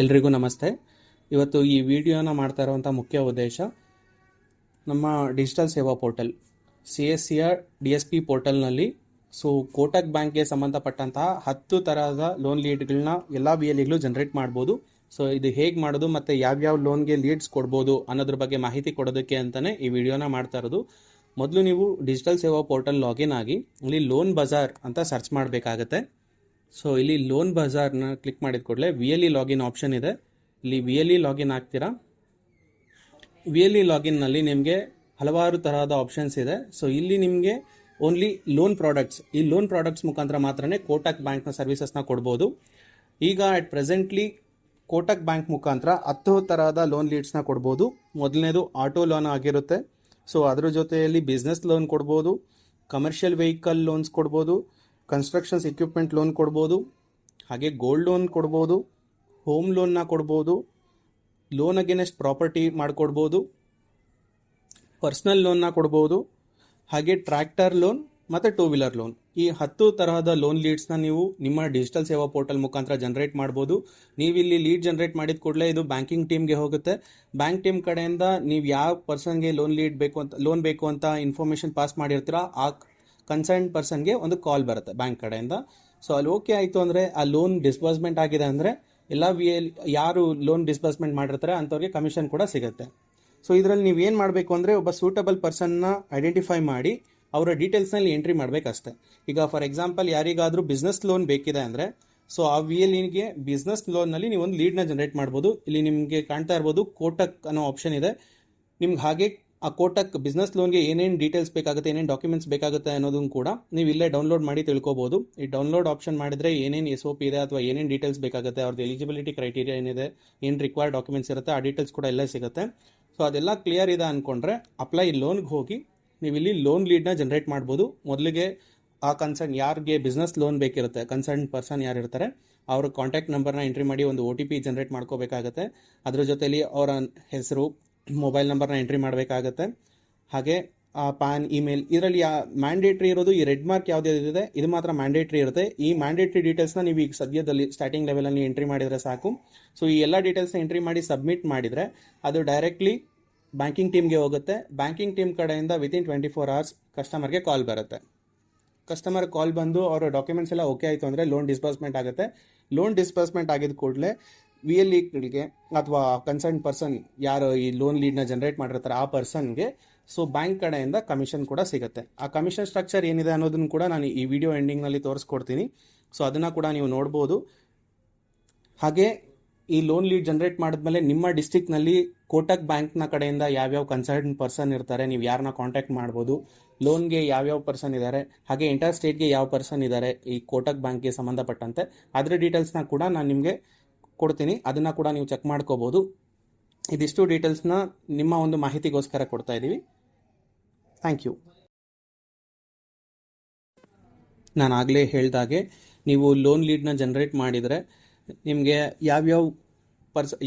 ಎಲ್ರಿಗೂ ನಮಸ್ತೆ. ಇವತ್ತು ಈ ವಿಡಿಯೋನ ಮಾಡ್ತಾ ಇರುವಂಥ ಮುಖ್ಯ ಉದ್ದೇಶ ನಮ್ಮ ಡಿಜಿಟಲ್ ಸೇವಾ ಪೋರ್ಟಲ್ CSCR DSP ಪೋರ್ಟಲ್ನಲ್ಲಿ ಕೋಟಕ್ ಬ್ಯಾಂಕ್ಗೆ ಸಂಬಂಧಪಟ್ಟಂತಹ 10 ತರಹದ ಲೋನ್ ಲೀಡ್ಗಳನ್ನ ಎಲ್ಲ BLEಗಳು ಜನರೇಟ್ ಮಾಡ್ಬೋದು. ಇದು ಹೇಗೆ ಮಾಡೋದು ಮತ್ತು ಯಾವ್ಯಾವ ಲೋನ್ಗೆ ಲೀಡ್ಸ್ ಕೊಡ್ಬೋದು ಅನ್ನೋದ್ರ ಬಗ್ಗೆ ಮಾಹಿತಿ ಕೊಡೋದಕ್ಕೆ ಅಂತಲೇ ಈ ವಿಡಿಯೋನ ಮಾಡ್ತಾ ಇರೋದು. ಮೊದಲು ನೀವು ಡಿಜಿಟಲ್ ಸೇವಾ ಪೋರ್ಟಲ್ ಲಾಗಿನ್ ಆಗಿ ಇಲ್ಲಿ ಲೋನ್ ಬಜಾರ್ ಅಂತ ಸರ್ಚ್ ಮಾಡಬೇಕಾಗತ್ತೆ. ಇಲ್ಲಿ ಲೋನ್ ಬಜಾರ್ನ ಕ್ಲಿಕ್ ಮಾಡಿದ ಕೂಡಲೇ VLE ಲಾಗಿನ್ ಆಪ್ಷನ್ ಇದೆ. ಇಲ್ಲಿ VLE ಲಾಗಿನ್ ಆಗ್ತೀರಾ. VLE ಲಾಗಿನ್ನಲ್ಲಿ ನಿಮಗೆ ಹಲವಾರು ತರಹದ ಆಪ್ಷನ್ಸ್ ಇದೆ. ಇಲ್ಲಿ ನಿಮಗೆ ಓನ್ಲಿ ಲೋನ್ ಪ್ರಾಡಕ್ಟ್ಸ್, ಈ ಲೋನ್ ಪ್ರಾಡಕ್ಟ್ಸ್ ಮುಖಾಂತರ ಮಾತ್ರನೇ ಕೋಟಕ್ ಬ್ಯಾಂಕ್ನ ಸರ್ವಿಸಸ್ನ ಕೊಡ್ಬೋದು. ಈಗ ಅಟ್ ಪ್ರೆಸೆಂಟ್ಲಿ ಕೋಟಕ್ ಬ್ಯಾಂಕ್ ಮುಖಾಂತರ 10 ತರಹದ ಲೋನ್ ಲೀಡ್ಸ್ನ ಕೊಡ್ಬೋದು. ಮೊದಲನೇದು ಆಟೋ ಲೋನ್ ಆಗಿರುತ್ತೆ. ಅದ್ರ ಜೊತೆಯಲ್ಲಿ ಬಿಸ್ನೆಸ್ ಲೋನ್ ಕೊಡ್ಬೋದು, ಕಮರ್ಷಿಯಲ್ ವೆಹಿಕಲ್ ಲೋನ್ಸ್ ಕೊಡ್ಬೋದು, ಕನ್ಸ್ಟ್ರಕ್ಷನ್ಸ್ ಎಕ್ವಿಪ್ಮೆಂಟ್ ಲೋನ್ ಕೊಡ್ಬೋದು, ಹಾಗೆ ಗೋಲ್ಡ್ ಲೋನ್ ಕೊಡ್ಬೋದು, ಹೋಮ್ ಲೋನ್ನ ಕೊಡ್ಬೋದು, ಲೋನ್ ಅಗೇನೆಸ್ಟ್ ಪ್ರಾಪರ್ಟಿ ಮಾಡಿಕೊಡ್ಬೋದು, ಪರ್ಸ್ನಲ್ ಲೋನ್ನ ಕೊಡ್ಬೋದು, ಹಾಗೆ ಟ್ರ್ಯಾಕ್ಟರ್ ಲೋನ್ ಮತ್ತು 2 ವೀಲರ್ ಲೋನ್. ಈ 10 ತರಹದ ಲೋನ್ ಲೀಡ್ಸ್ನ ನೀವು ನಿಮ್ಮ ಡಿಜಿಟಲ್ ಸೇವಾ ಪೋರ್ಟಲ್ ಮುಖಾಂತರ ಜನರೇಟ್ ಮಾಡ್ಬೋದು. ನೀವು ಇಲ್ಲಿ ಲೀಡ್ ಜನರೇಟ್ ಮಾಡಿದ ಕೂಡಲೇ ಇದು ಬ್ಯಾಂಕಿಂಗ್ ಟೀಮ್ಗೆ ಹೋಗುತ್ತೆ. ಬ್ಯಾಂಕ್ ಟೀಮ್ ಕಡೆಯಿಂದ ನೀವು ಯಾವ ಪರ್ಸನ್ಗೆ ಲೋನ್ ಬೇಕು ಅಂತ ಇನ್ಫಾರ್ಮೇಷನ್ ಪಾಸ್ ಮಾಡಿರ್ತೀರಾ, ಆ ಕನ್ಸರ್ನ್ ಪರ್ಸನ್ಗೆ ಒಂದು ಕಾಲ್ ಬರುತ್ತೆ ಬ್ಯಾಂಕ್ ಕಡೆಯಿಂದ. ಅಲ್ಲಿ ಓಕೆ ಆಯಿತು ಅಂದರೆ ಆ ಲೋನ್ ಡಿಸ್ಬರ್ಸ್ಮೆಂಟ್ ಆಗಿದೆ ಅಂದರೆ ಎಲ್ಲ ಯಾರು ಲೋನ್ ಡಿಸ್ಬರ್ಸ್ಮೆಂಟ್ ಮಾಡಿರ್ತಾರೆ ಅಂಥವ್ರಿಗೆ ಕಮಿಷನ್ ಕೂಡ ಸಿಗುತ್ತೆ. ಇದರಲ್ಲಿ ನೀವು ಏನು ಮಾಡಬೇಕು ಅಂದರೆ ಒಬ್ಬ ಸೂಟಬಲ್ ಪರ್ಸನ್ನ ಐಡೆಂಟಿಫೈ ಮಾಡಿ ಅವರ ಡೀಟೇಲ್ಸ್ನಲ್ಲಿ ಎಂಟ್ರಿ ಮಾಡಬೇಕಷ್ಟೆ. ಈಗ ಫಾರ್ ಎಕ್ಸಾಂಪಲ್ ಯಾರಿಗಾದರೂ ಬಿಸ್ನೆಸ್ ಲೋನ್ ಬೇಕಿದೆ ಅಂದರೆ ಆ VLEಗೆ ಬಿಸ್ನೆಸ್ ಲೋನ್ನಲ್ಲಿ ನೀವು ಒಂದು ಲೀಡ್ನ ಜನರೇಟ್ ಮಾಡ್ಬೋದು. ಇಲ್ಲಿ ನಿಮಗೆ ಕಾಣ್ತಾ ಇರ್ಬೋದು ಕೋಟಕ್ ಅನ್ನೋ ಆಪ್ಷನ್ ಇದೆ. ನಿಮ್ಗೆ ಹಾಗೆ ಆ ಕೋಟಕ್ ಬಿಸ್ನೆಸ್ ಲೋನ್ಗೆ ಏನೇನು ಡೀಟೇಲ್ಸ್ ಬೇಕಾಗುತ್ತೆ, ಏನೇನು ಡಾಕ್ಯುಮೆಂಟ್ಸ್ ಬೇಕಾಗುತ್ತೆ ಅನ್ನೋದನ್ನು ಕೂಡ ನೀವು ಇಲ್ಲೇ ಡೌನ್ಲೋಡ್ ಮಾಡಿ ತಿಳ್ಕೊಬೋದು. ಈ ಡೌನ್ಲೋಡ್ ಆಪ್ಷನ್ ಮಾಡಿದರೆ ಏನೇನು SOP ಇದೆ ಅಥವಾ ಏನೇನು ಡೀಟೇಲ್ಸ್ ಬೇಕಾಗುತ್ತೆ, ಅವ್ರದ್ದು ಎಲಿಜಿಬಿಲಿಟಿ ಕ್ರೈಟೀರಿಯಾ ಏನಿದೆ, ಏನು ರಿಕ್ವೈರ್ಡ್ ಡಾಕ್ಯುಮೆಂಟ್ಸ್ ಇರುತ್ತೆ, ಆ ಡೀಟೇಲ್ಸ್ ಕೂಡ ಎಲ್ಲ ಸಿಗುತ್ತೆ. ಅದೆಲ್ಲ ಕ್ಲಿಯರ್ ಇದೆ ಅಂದ್ಕೊಂಡ್ರೆ ಅಪ್ಲೈ ಲೋನ್ಗೆ ಹೋಗಿ ನೀವು ಇಲ್ಲಿ ಲೋನ್ ಲೀಡ್ನ ಜನರೇಟ್ ಮಾಡ್ಬೋದು. ಮೊದಲಿಗೆ ಆ ಕನ್ಸರ್ನ್ ಯಾರಿಗೆ ಬಿಸ್ನೆಸ್ ಲೋನ್ ಬೇಕಿರುತ್ತೆ, ಕನ್ಸರ್ನ್ ಪರ್ಸನ್ ಯಾರು ಇರ್ತಾರೆ ಅವ್ರ ಕಾಂಟ್ಯಾಕ್ಟ್ ನಂಬರ್ನ ಎಂಟ್ರಿ ಮಾಡಿ ಒಂದು OTP ಜನರೇಟ್ ಮಾಡ್ಕೋಬೇಕಾಗತ್ತೆ. ಅದ್ರ ಜೊತೆಲಿ ಅವರ ಹೆಸರು, ಮೊಬೈಲ್ ನಂಬರ್ನ ಎಂಟ್ರಿ ಮಾಡಬೇಕಾಗತ್ತೆ. ಹಾಗೆ ಪಾನ್, ಇಮೇಲ್, ಇದರಲ್ಲಿ ಮ್ಯಾಂಡೇಟ್ರಿ ಇರೋದು ಈ ರೆಡ್ ಮಾರ್ಕ್ ಯಾವುದಿದೆ ಇದು ಮಾತ್ರ ಮ್ಯಾಂಡೇಟ್ರಿ ಇರುತ್ತೆ. ಈ ಮ್ಯಾಂಡೇಟ್ರಿ ಡೀಟೇಲ್ಸ್ನ ನೀವು ಈಗ ಸದ್ಯದಲ್ಲಿ ಸ್ಟಾರ್ಟಿಂಗ್ ಲೆವೆಲಲ್ಲಿ ಎಂಟ್ರಿ ಮಾಡಿದರೆ ಸಾಕು. ಈ ಎಲ್ಲ ಡೀಟೇಲ್ಸ್ನ ಎಂಟ್ರಿ ಮಾಡಿ ಸಬ್ಮಿಟ್ ಮಾಡಿದರೆ ಅದು ಡೈರೆಕ್ಟ್ಲಿ ಬ್ಯಾಂಕಿಂಗ್ ಟೀಮ್ಗೆ ಹೋಗುತ್ತೆ. ಬ್ಯಾಂಕಿಂಗ್ ಟೀಮ್ ಕಡೆಯಿಂದ ವಿತಿನ್ 24 hours ಕಸ್ಟಮರ್ಗೆ ಕಾಲ್ ಬರುತ್ತೆ. ಕಸ್ಟಮರ್ ಕಾಲ್ ಬಂದು ಅವರ ಡಾಕ್ಯುಮೆಂಟ್ಸ್ ಎಲ್ಲ ಓಕೆ ಆಯಿತು ಅಂದರೆ ಲೋನ್ ಡಿಸ್ಬರ್ಸ್ಮೆಂಟ್ ಆಗುತ್ತೆ. ಲೋನ್ ಡಿಸ್ಬರ್ಸ್ಮೆಂಟ್ ಆಗಿದ ಕೂಡಲೇ VLEಗಳಿಗೆ ಅಥವಾ ಕನ್ಸರ್ನ್ ಪರ್ಸನ್ ಯಾರು ಈ ಲೋನ್ ಲೀಡ್ನ ಜನರೇಟ್ ಮಾಡಿರ್ತಾರೆ ಆ ಪರ್ಸನ್ಗೆ ಬ್ಯಾಂಕ್ ಕಡೆಯಿಂದ ಕಮಿಷನ್ ಕೂಡ ಸಿಗುತ್ತೆ. ಆ ಕಮಿಷನ್ ಸ್ಟ್ರಕ್ಚರ್ ಏನಿದೆ ಅನ್ನೋದನ್ನು ಕೂಡ ನಾನು ಈ ವಿಡಿಯೋ ಎಂಡಿಂಗ್ನಲ್ಲಿ ತೋರಿಸ್ಕೊಡ್ತೀನಿ. ಅದನ್ನು ಕೂಡ ನೀವು ನೋಡ್ಬೋದು. ಹಾಗೆ ಈ ಲೋನ್ ಲೀಡ್ ಜನರೇಟ್ ಮಾಡಿದ್ಮೇಲೆ ನಿಮ್ಮ ಡಿಸ್ಟ್ರಿಕ್ನಲ್ಲಿ ಕೋಟಕ್ ಬ್ಯಾಂಕ್ನ ಕಡೆಯಿಂದ ಯಾವ್ಯಾವ ಕನ್ಸರ್ನ್ ಪರ್ಸನ್ ಇರ್ತಾರೆ, ನೀವು ಯಾರನ್ನ ಕಾಂಟ್ಯಾಕ್ಟ್ ಮಾಡ್ಬೋದು, ಲೋನ್ಗೆ ಯಾವ್ಯಾವ ಪರ್ಸನ್ ಇದ್ದಾರೆ, ಹಾಗೆ ಇಂಟರ್ ಸ್ಟೇಟ್ಗೆ ಯಾವ ಪರ್ಸನ್ ಇದ್ದಾರೆ ಈ ಕೋಟಕ್ ಬ್ಯಾಂಕ್ಗೆ ಸಂಬಂಧಪಟ್ಟಂತೆ ಅದರ ಡೀಟೇಲ್ಸ್ನ ಕೂಡ ನಾನು ನಿಮಗೆ ಕೊಡ್ತೀನಿ. ಅದನ್ನು ಕೂಡ ನೀವು ಚೆಕ್ ಮಾಡ್ಕೋಬೋದು. ಇದಿಷ್ಟು ಡೀಟೇಲ್ಸ್ನ ನಿಮ್ಮ ಒಂದು ಮಾಹಿತಿಗೋಸ್ಕರ ಕೊಡ್ತಾ ಇದ್ದೀವಿ. Thank you. ನಾನು ಆಗಲೇ ಹೇಳಿದಾಗೆ ನೀವು ಲೋನ್ ಲೀಡ್ನ ಜನರೇಟ್ ಮಾಡಿದರೆ ನಿಮಗೆ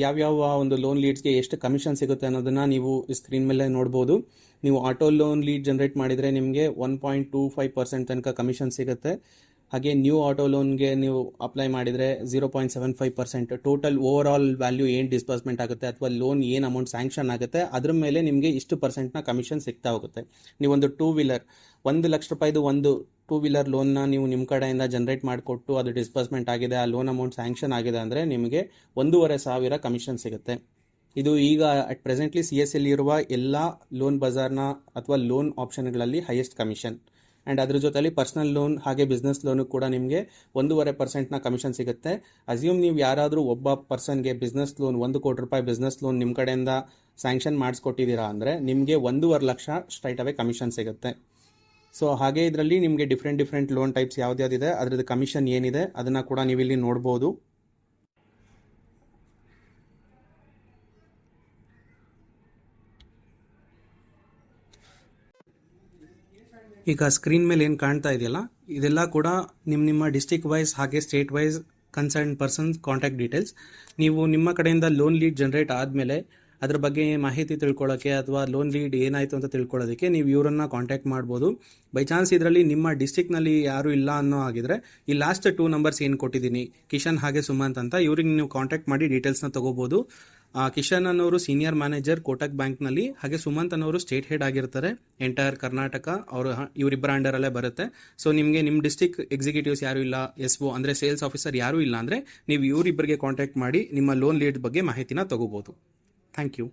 ಯಾವ್ಯಾವ ಒಂದು ಲೋನ್ ಲೀಡ್ಸ್ಗೆ ಎಷ್ಟು ಕಮಿಷನ್ ಸಿಗುತ್ತೆ ಅನ್ನೋದನ್ನು ನೀವು ಸ್ಕ್ರೀನ್ ಮೇಲೆ ನೋಡ್ಬೋದು. ನೀವು ಆಟೋ ಲೋನ್ ಲೀಡ್ ಜನರೇಟ್ ಮಾಡಿದರೆ ನಿಮಗೆ 1.25% ತನಕ ಕಮಿಷನ್ ಸಿಗುತ್ತೆ. ಹಾಗೆ ನ್ಯೂ ಆಟೋ ಲೋನ್ಗೆ ನೀವು ಅಪ್ಲೈ ಮಾಡಿದರೆ 0.75%. ಟೋಟಲ್ ಓವರ್ ಆಲ್ ವ್ಯಾಲ್ಯೂ ಏನು ಡಿಸ್ಬರ್ಸ್ಮೆಂಟ್ ಆಗುತ್ತೆ ಅಥವಾ ಲೋನ್ ಏನು ಅಮೌಂಟ್ ಸ್ಯಾಂಕ್ಷನ್ ಆಗುತ್ತೆ ಅದ್ರ ಮೇಲೆ ನಿಮಗೆ ಇಷ್ಟು ಪರ್ಸೆಂಟ್ನ ಕಮಿಷನ್ ಸಿಗ್ತಾ ಹೋಗುತ್ತೆ. ನೀವೊಂದು 2 ವೀಲರ್ ₹1,00,000 ಒಂದು 2 ವೀಲರ್ ಲೋನ್ನ ನೀವು ನಿಮ್ಮ ಕಡೆಯಿಂದ ಜನರೇಟ್ ಮಾಡಿಕೊಟ್ಟು ಅದು ಡಿಸ್ಬರ್ಸ್ಮೆಂಟ್ ಆಗಿದೆ, ಆ ಲೋನ್ ಅಮೌಂಟ್ ಸ್ಯಾಂಕ್ಷನ್ ಆಗಿದೆ ಅಂದರೆ ನಿಮಗೆ 1,500 ಕಮಿಷನ್ ಸಿಗುತ್ತೆ. ಇದು ಈಗ ಅಟ್ ಪ್ರೆಸೆಂಟ್ಲಿ CSL ಇರುವ ಎಲ್ಲ ಲೋನ್ ಬಜಾರ್ನ ಅಥವಾ ಲೋನ್ ಆಪ್ಷನ್ಗಳಲ್ಲಿ ಹೈಯೆಸ್ಟ್ ಕಮಿಷನ್. ಆ್ಯಂಡ್ ಅದ್ರ ಜೊತೆಲಿ ಪರ್ಸ್ನಲ್ ಲೋನ್ ಹಾಗೆ ಬಿಸ್ನೆಸ್ ಲೋನು ಕೂಡ ನಿಮಗೆ 1.5% ಕಮಿಷನ್ ಸಿಗುತ್ತೆ. ಅಸ್ಯೂಮ್ ನೀವು ಯಾರಾದರೂ ಒಬ್ಬ ಪರ್ಸನ್ಗೆ ಬಿಸ್ನೆಸ್ ಲೋನ್ ₹1,00,00,000 ಬಿಸ್ನೆಸ್ ಲೋನ್ ನಿಮ್ಮ ಕಡೆಯಿಂದ ಸ್ಯಾಂಕ್ಷನ್ ಮಾಡಿಸ್ಕೊಟ್ಟಿದ್ದೀರಾ ಅಂದರೆ ನಿಮಗೆ 1.5 ಲಕ್ಷ ಸ್ಟ್ರೈಟ್ ಅವೇ ಕಮಿಷನ್ ಸಿಗುತ್ತೆ. ಹಾಗೆ ಇದರಲ್ಲಿ ನಿಮಗೆ ಡಿಫ್ರೆಂಟ್ ಲೋನ್ ಟೈಪ್ಸ್ ಯಾವ್ದ್ಯಾವ್ದಿದೆ ಅದರದ್ದು ಕಮಿಷನ್ ಏನಿದೆ ಅದನ್ನು ಕೂಡ ನೀವು ಇಲ್ಲಿ ನೋಡ್ಬೋದು. ಈಗ ಸ್ಕ್ರೀನ್ ಮೇಲೆ ಏನು ಕಾಣ್ತಾ ಇದೆಯಲ್ಲ ಇದೆಲ್ಲ ಕೂಡ ನಿಮ್ಮ ಡಿಸ್ಟ್ರಿಕ್ಟ್ ವೈಸ್ ಹಾಗೆ state wise concern persons contact details. ನೀವು ನಿಮ್ಮ ಕಡೆಯಿಂದ ಲೋನ್ ಲೀಡ್ ಜನರೇಟ್ ಆದಮೇಲೆ ಅದ್ರ ಬಗ್ಗೆ ಮಾಹಿತಿ ತಿಳ್ಕೊಳ್ಳೋಕ್ಕೆ ಅಥವಾ ಲೋನ್ ಲೀಡ್ ಏನಾಯಿತು ಅಂತ ತಿಳ್ಕೊಳ್ಳೋದಕ್ಕೆ ನೀವು ಇವರನ್ನು ಕಾಂಟ್ಯಾಕ್ಟ್ ಮಾಡ್ಬೋದು. ಬೈ ಚಾನ್ಸ್ ಇದರಲ್ಲಿ ನಿಮ್ಮ ಡಿಸ್ಟಿಕ್ನಲ್ಲಿ ಯಾರು ಇಲ್ಲ ಅನ್ನೋ ಆಗಿದ್ರೆ ಈ ಲಾಸ್ಟ್ 2 ನಂಬರ್ಸ್ ಏನು ಕೊಟ್ಟಿದ್ದೀನಿ, ಕಿಶನ್ ಹಾಗೆ ಸುಮಂತ್ ಅಂತ, ಇವ್ರಿಗೆ ನೀವು ಕಾಂಟ್ಯಾಕ್ಟ್ ಮಾಡಿ ಡೀಟೇಲ್ಸ್ನ ತಗೋಬೋದು. ಕಿಶನ್ ಅನ್ನೋರು ಸೀನಿಯರ್ ಮ್ಯಾನೇಜರ್ ಕೋಟಕ್ ಬ್ಯಾಂಕ್ನಲ್ಲಿ, ಹಾಗೆ ಸುಮಂತ್ ಅನ್ನೋರು ಸ್ಟೇಟ್ ಹೆಡ್ ಆಗಿರ್ತಾರೆ ಎಂಟೈರ್ ಕರ್ನಾಟಕ. ಅವರು ಇವರಿಬ್ಬರ ಅಂಡರಲ್ಲೇ ಬರುತ್ತೆ. ಸೊ ನಿಮಗೆ ನಿಮ್ಮ ಡಿಸ್ಟಿಕ್ ಎಕ್ಸಿಕ್ಯೂಟಿವ್ಸ್ ಯಾರು ಇಲ್ಲ, SO ಅಂದರೆ ಸೇಲ್ಸ್ ಆಫೀಸರ್ ಯಾರೂ ಇಲ್ಲ ಅಂದರೆ ನೀವು ಇವರಿಬ್ಬರಿಗೆ ಕಾಂಟ್ಯಾಕ್ಟ್ ಮಾಡಿ ನಿಮ್ಮ ಲೋನ್ ಲೀಡ್ ಬಗ್ಗೆ ಮಾಹಿತಿನ ತಗೋಬೋದು. Thank you.